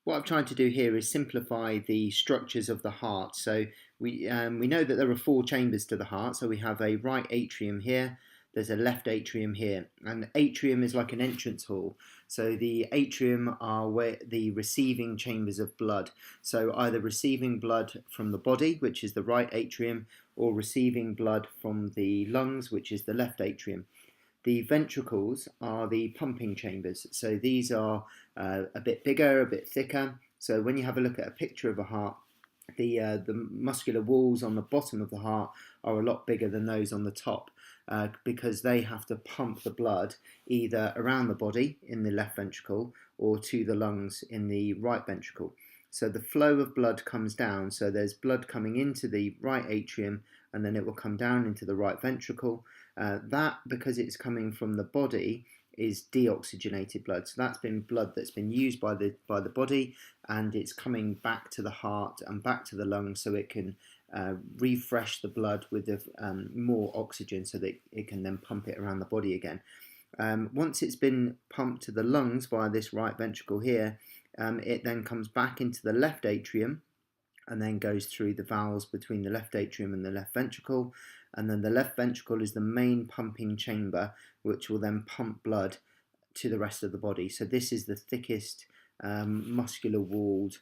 what I've tried to do here is simplify the structures of the heart. So we know that there are four chambers to the heart. So we have a right atrium here, there's a left atrium here, and atrium is like an entrance hall. So the atrium are where the receiving chambers of blood. So either receiving blood from the body, which is the right atrium, or receiving blood from the lungs, which is the left atrium. The ventricles are the pumping chambers. So these are a bit bigger, a bit thicker. So when you have a look at a picture of a heart, the muscular walls on the bottom of the heart are a lot bigger than those on the top, because they have to pump the blood either around the body in the left ventricle or to the lungs in the right ventricle. So the flow of blood comes down. So there's blood coming into the right atrium, and then it will come down into the right ventricle. That, because it's coming from the body, is deoxygenated blood. So that's been blood that's been used by the body, and it's coming back to the heart and back to the lungs, so it can refresh the blood with more oxygen, so that it can then pump it around the body again. Once it's been pumped to the lungs via this right ventricle here, it then comes back into the left atrium and then goes through the valves between the left atrium and the left ventricle. And then the left ventricle is the main pumping chamber, which will then pump blood to the rest of the body. So this is the thickest muscular walled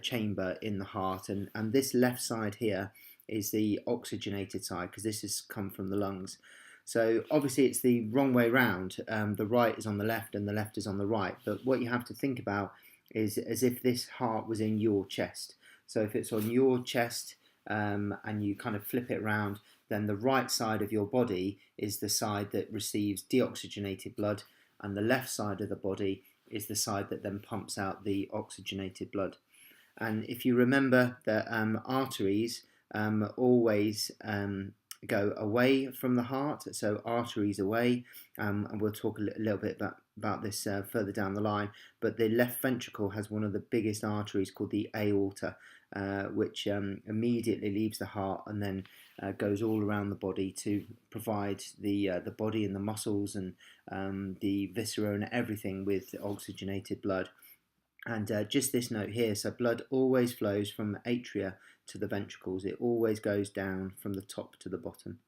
chamber in the heart. And this left side here is the oxygenated side, because this has come from the lungs. So obviously it's the wrong way round. The right is on the left and the left is on the right. But what you have to think about is as if this heart was in your chest. So if it's on your chest and you kind of flip it around, then the right side of your body is the side that receives deoxygenated blood, and the left side of the body is the side that then pumps out the oxygenated blood. And if you remember that arteries always go away from the heart, so arteries away, and we'll talk a little bit about this further down the line, but the left ventricle has one of the biggest arteries called the aorta, which immediately leaves the heart and then goes all around the body to provide the body and the muscles and the viscera and everything with oxygenated blood. And just this note here, so blood always flows from the atria to the ventricles. It always goes down from the top to the bottom.